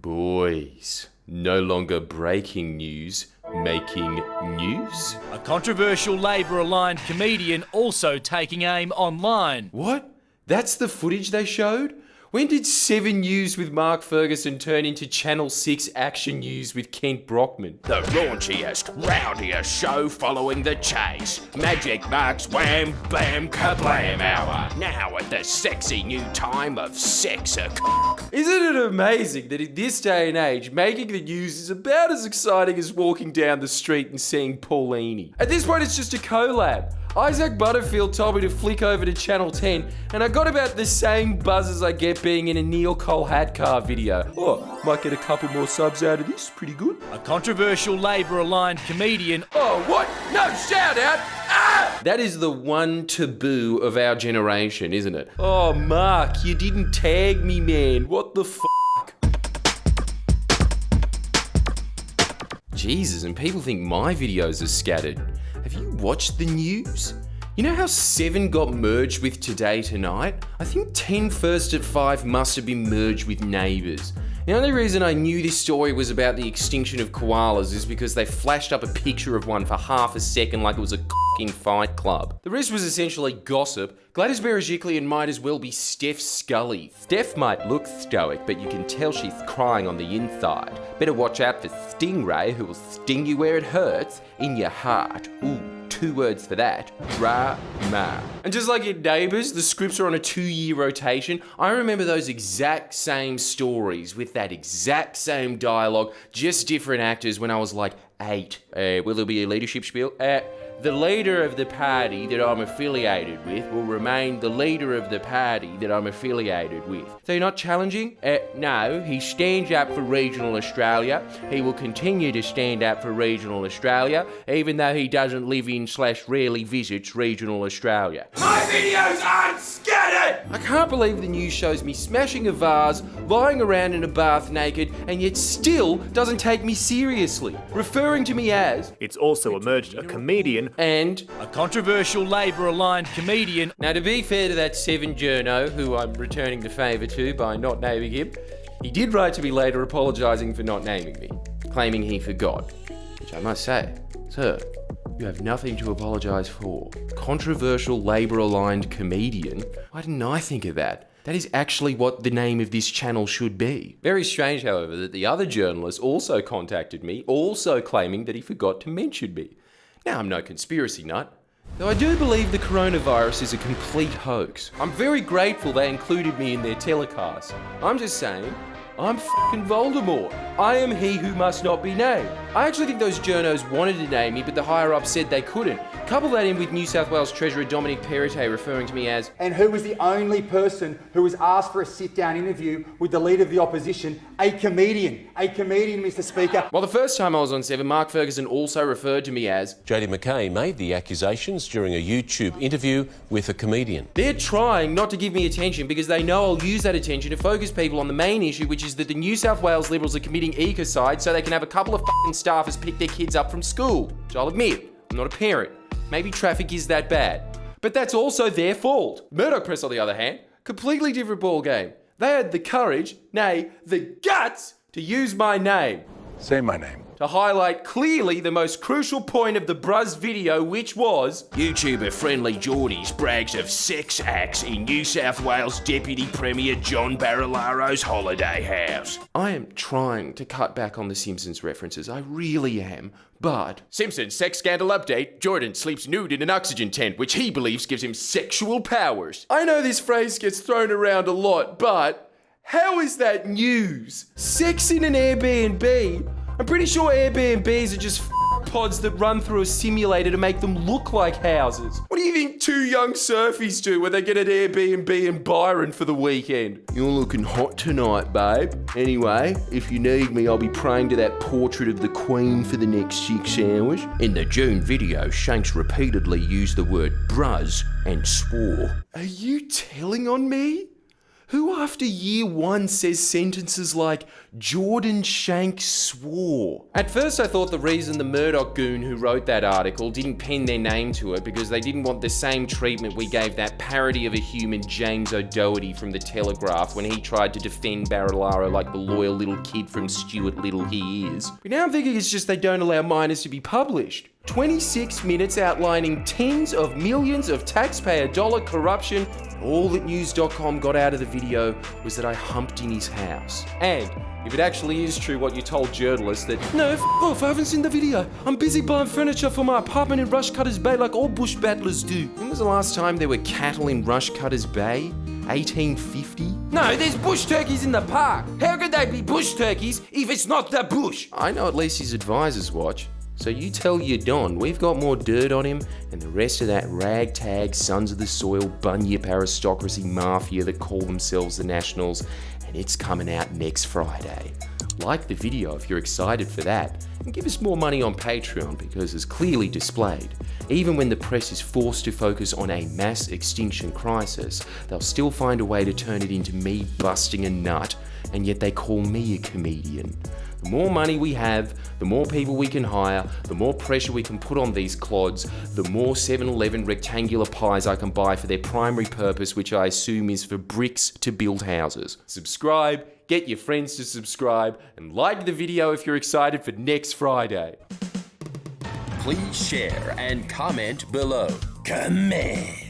Boys, no longer breaking news, making news? A controversial Labor-aligned comedian also taking aim online. What? That's the footage they showed? When did 7 News with Mark Ferguson turn into Channel 6 Action News with Kent Brockman? The raunchiest, rowdiest show following the chase. Magic Mark's Wham Bam Kablam Hour. Now at the sexy new time of sex. Isn't it amazing that in this day and age, making the news is about as exciting as walking down the street and seeing Paulini? At this point, it's just a collab. Isaac Butterfield told me to flick over to Channel 10, and I got about the same buzz as I get being in a Neil Cole-Hadcar video. Oh, might get a couple more subs out of this, pretty good. A controversial Labor-aligned comedian. Oh, what? No, shout out! Ah! That is the one taboo of our generation, isn't it? Oh, Mark, you didn't tag me, man. What the fuck? Jesus, and people think my videos are scattered. Have you watched the news? You know how 7 got merged with Today Tonight? I think 10 First at 5 must have been merged with Neighbours. The only reason I knew this story was about the extinction of koalas is because they flashed up a picture of one for half a second like it was a f***ing fight club. The rest was essentially gossip. Gladys Berejiklian might as well be Steph Scully. Steph might look stoic, but you can tell she's crying on the inside. Better watch out for Stingray, who will sting you where it hurts, in your heart. Ooh. 2 words for that. Drama. And just like in Neighbours, the scripts are on a 2-year rotation. I remember those exact same stories with that exact same dialogue, just different actors when I was like 8. Will there be a leadership spiel? The leader of the party that I'm affiliated with will remain the leader of the party that I'm affiliated with. So you're not challenging? No, he stands up for regional Australia. He will continue to stand up for regional Australia, even though he doesn't live in / rarely visits regional Australia. My videos aren't scattered! I can't believe the news shows me smashing a vase, lying around in a bath naked, and yet still doesn't take me seriously, referring to me as... It's also emerged a comedian and a controversial Labor-aligned comedian. Now, to be fair to that 7 journo, who I'm returning the favour to by not naming him, he did write to me later apologising for not naming me, claiming he forgot. Which I must say, sir, you have nothing to apologise for. Controversial Labor-aligned comedian? Why didn't I think of that? That is actually what the name of this channel should be. Very strange, however, that the other journalist also contacted me, also claiming that he forgot to mention me. Now, I'm no conspiracy nut, though I do believe the coronavirus is a complete hoax. I'm very grateful they included me in their telecast. I'm just saying, I'm fucking Voldemort. I am he who must not be named. I actually think those journos wanted to name me, but the higher-ups said they couldn't. Couple that in with New South Wales Treasurer Dominic Perrottet referring to me as... And who was the only person who was asked for a sit-down interview with the Leader of the Opposition, a comedian. A comedian, Mr Speaker. Well, the first time I was on 7, Mark Ferguson also referred to me as... JD McKay made the accusations during a YouTube interview with a comedian. They're trying not to give me attention because they know I'll use that attention to focus people on the main issue, which is that the New South Wales Liberals are committing ecocide so they can have a couple of fucking staffers pick their kids up from school. Which I'll admit, I'm not a parent. Maybe traffic is that bad. But that's also their fault. Murdoch Press, on the other hand, completely different ball game. They had the courage, nay, the guts, to use my name. Say my name. To highlight clearly the most crucial point of the Bruz video, which was... YouTuber Friendly Geordies brags of sex acts in New South Wales Deputy Premier John Barilaro's holiday house. I am trying to cut back on the Simpsons references, I really am, but... Simpsons sex scandal update. Jordan sleeps nude in an oxygen tent, which he believes gives him sexual powers. I know this phrase gets thrown around a lot, but... How is that news? Sex in an Airbnb? I'm pretty sure Airbnbs are just pods that run through a simulator to make them look like houses. What do you think 2 young surfies do when they get an Airbnb in Byron for the weekend? You're looking hot tonight, babe. Anyway, if you need me, I'll be praying to that portrait of the Queen for the next 6 hours. In the June video, Shanks repeatedly used the word bruz and swore. Are you telling on me? Who after year one says sentences like, Jordan Shanks swore? At first I thought the reason the Murdoch goon who wrote that article didn't pen their name to it because they didn't want the same treatment we gave that parody of a human James O'Doherty from The Telegraph when he tried to defend Barilaro like the loyal little kid from Stuart Little he is. But now I'm thinking it's just they don't allow minors to be published. 26 minutes outlining tens of millions of taxpayer dollar corruption. All that news.com got out of the video was that I humped in his house. And if it actually is true what you told journalists that, no, f off, I haven't seen the video. I'm busy buying furniture for my apartment in Rushcutters Bay like all bush battlers do. When was the last time there were cattle in Rushcutters Bay? 1850? No, there's bush turkeys in the park. How could they be bush turkeys if it's not the bush? I know at least his advisors watch. So you tell your Don we've got more dirt on him than the rest of that ragtag sons of the soil bunyip aristocracy mafia that call themselves the Nationals, and it's coming out next Friday. Like the video if you're excited for that, and give us more money on Patreon because as clearly displayed, even when the press is forced to focus on a mass extinction crisis, they'll still find a way to turn it into me busting a nut, and yet they call me a comedian. The more money we have, the more people we can hire, the more pressure we can put on these clods, the more 7-Eleven rectangular pies I can buy for their primary purpose, which I assume is for bricks to build houses. Subscribe, get your friends to subscribe, and like the video if you're excited for next Friday. Please share and comment below. Comment.